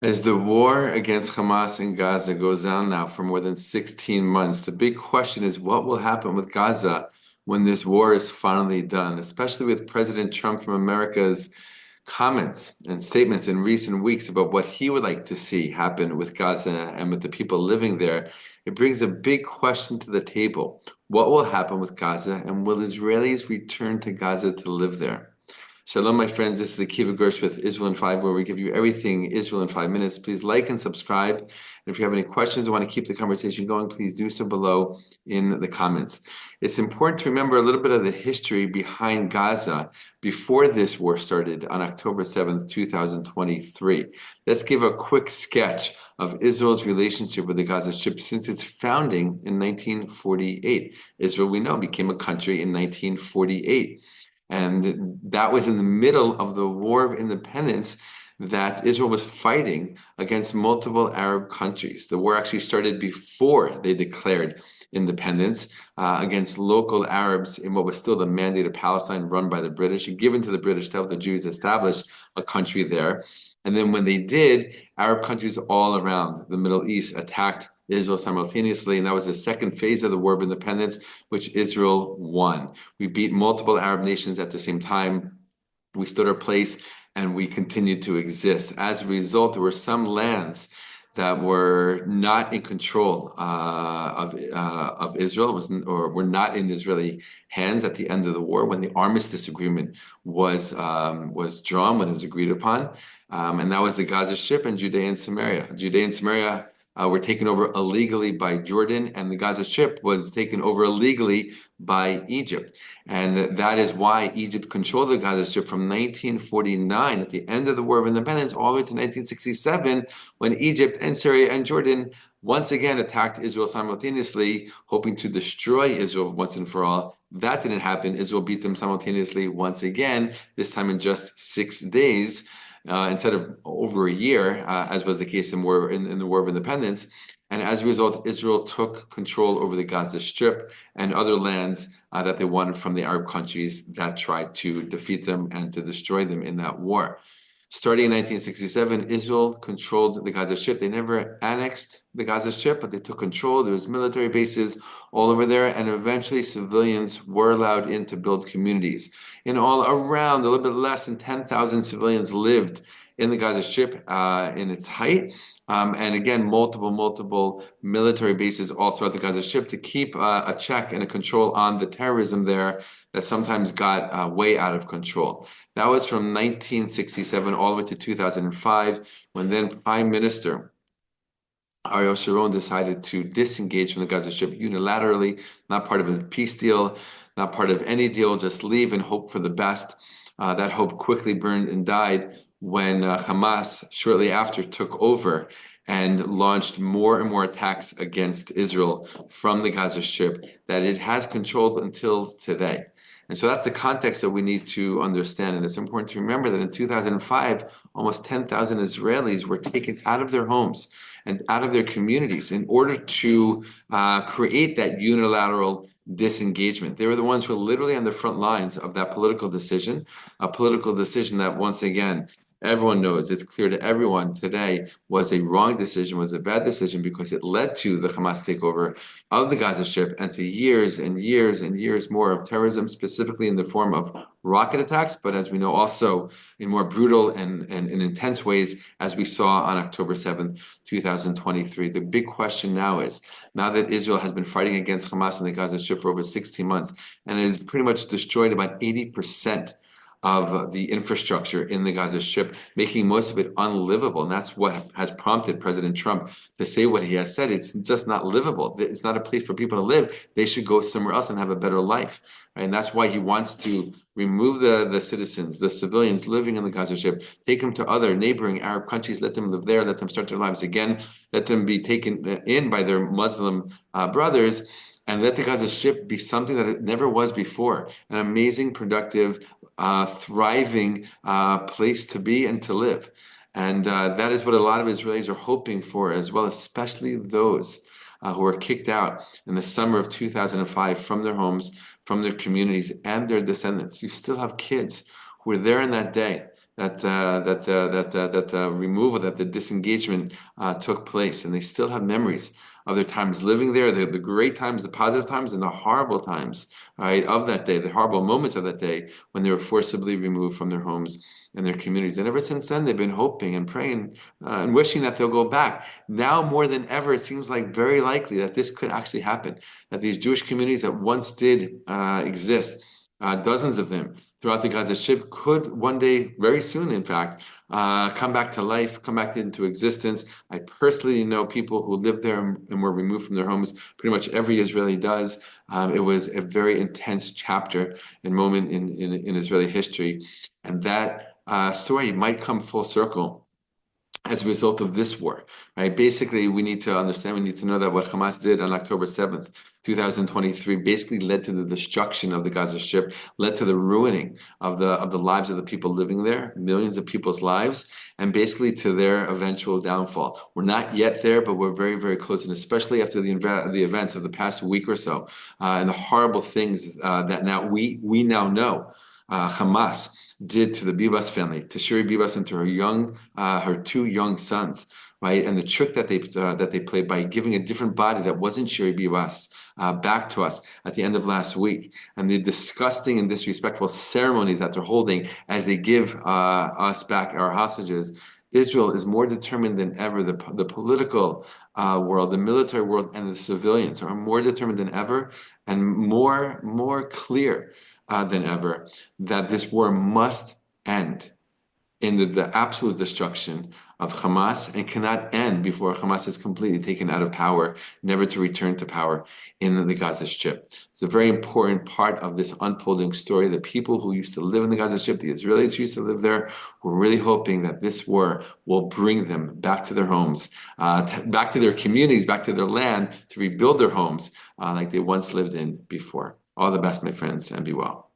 As the war against Hamas in Gaza goes on now for more than 16 months, the big question is what will happen with Gaza when this war is finally done, especially with President Trump from America's comments and statements in recent weeks about what he would like to see happen with Gaza and with the people living there. It brings a big question to the table. What will happen with Gaza, and will Israelis return to Gaza to live there? Shalom, my friends. This is the Kiva Gersh with Israel in 5, where we give you everything Israel in 5 minutes. Please like and subscribe. And if you have any questions or want to keep the conversation going, please do so below in the comments. It's important to remember a little bit of the history behind Gaza before this war started on October 7th, 2023. Let's give a quick sketch of Israel's relationship with the Gaza Strip since its founding in 1948. Israel, we know, became a country in 1948. And that was in the middle of the War of Independence that Israel was fighting against multiple Arab countries. The war actually started before they declared independence against local Arabs in what was still the Mandate of Palestine run by the British, given to the British to help the Jews establish a country there. And then when they did, Arab countries all around the Middle East attacked Israel simultaneously, and that was the second phase of the War of Independence, which Israel won. We beat multiple Arab nations at the same time. We stood our place and we continued to exist. As a result, there were some lands that were not in control of Israel, or were not in Israeli hands at the end of the war when the armistice agreement was drawn, when it was agreed upon, and that was the Gaza Strip and Judea and Samaria. Judea and Samaria were taken over illegally by Jordan, and the Gaza Strip was taken over illegally by Egypt. And that is why Egypt controlled the Gaza Strip from 1949, at the end of the War of Independence, all the way to 1967, when Egypt and Syria and Jordan once again attacked Israel simultaneously, hoping to destroy Israel once and for all. That didn't happen. Israel beat them simultaneously once again, this time in just 6 days. Instead of over a year, as was the case in the War of Independence. And as a result, Israel took control over the Gaza Strip and other lands that they won from the Arab countries that tried to defeat them and to destroy them in that war. Starting in 1967, Israel controlled the Gaza Strip. They never annexed the Gaza Strip, but they took control. There was military bases all over there, and eventually civilians were allowed in to build communities. In all, around a little bit less than 10,000 civilians lived in the Gaza Strip in its height. And again, multiple military bases all throughout the Gaza Strip to keep a check and a control on the terrorism there that sometimes got way out of control. That was from 1967 all the way to 2005, when then Prime Minister Ariel Sharon decided to disengage from the Gaza Strip unilaterally, not part of a peace deal, not part of any deal, just leave and hope for the best. That hope quickly burned and died when Hamas shortly after took over and launched more and more attacks against Israel from the Gaza Strip that it has controlled until today. And so that's the context that we need to understand. And it's important to remember that in 2005, almost 10,000 Israelis were taken out of their homes and out of their communities in order to create that unilateral disengagement. They were the ones who were literally on the front lines of that political decision, a political decision that, once again, everyone knows, it's clear to everyone today, was a wrong decision, was a bad decision, because it led to the Hamas takeover of the Gaza Strip and to years and years and years more of terrorism, specifically in the form of rocket attacks, but as we know, also in more brutal and intense ways, as we saw on October 7th, 2023. The big question now is, now that Israel has been fighting against Hamas in the Gaza Strip for over 16 months and has pretty much destroyed about 80% of the infrastructure in the Gaza Strip, making most of it unlivable. And that's what has prompted President Trump to say what he has said. It's just not livable. It's not a place for people to live. They should go somewhere else and have a better life. And that's why he wants to remove the citizens, the civilians living in the Gaza Strip, take them to other neighboring Arab countries, let them live there, let them start their lives again, let them be taken in by their Muslim brothers, and let the Gaza Strip be something that it never was before, an amazing, productive, thriving place to be and to live. And that is what a lot of Israelis are hoping for as well, especially those who were kicked out in the summer of 2005 from their homes, from their communities, and their descendants. You still have kids who were there in that day that removal, that the disengagement took place, and they still have memories of their times living there, the great times, the positive times, and the horrible times, right, of that day, the horrible moments of that day when they were forcibly removed from their homes and their communities. And ever since then, they've been hoping and praying and wishing that they'll go back. Now more than ever, it seems like very likely that this could actually happen, that these Jewish communities that once did exist, dozens of them throughout the Gaza Strip, could one day, very soon, in fact, come back to life, come back into existence. I personally know people who lived there and were removed from their homes. Pretty much every Israeli does. It was a very intense chapter and moment in Israeli history, and that story might come full circle as a result of this war, right? Basically, we need to understand, we need to know that what Hamas did on October 7th, 2023, basically led to the destruction of the Gaza Strip, led to the ruining of the lives of the people living there, millions of people's lives, and basically to their eventual downfall. We're not yet there, but we're very, very close, and especially after the events of the past week or so, and the horrible things that now we now know. Hamas did to the Bibas family, to Shiri Bibas and to her two young sons, right? And the trick that they played by giving a different body that wasn't Shiri Bibas back to us at the end of last week, and the disgusting and disrespectful ceremonies that they're holding as they give us back our hostages. Israel is more determined than ever. The political world, the military world, and the civilians are more determined than ever, and more clear than ever that this war must end in the absolute destruction of Hamas, and cannot end before Hamas is completely taken out of power, never to return to power in the Gaza Strip. It's a very important part of this unfolding story. The people who used to live in the Gaza Strip, the Israelis who used to live there, were really hoping that this war will bring them back to their homes, back to their communities, back to their land, to rebuild their homes like they once lived in before. All the best, my friends, and be well.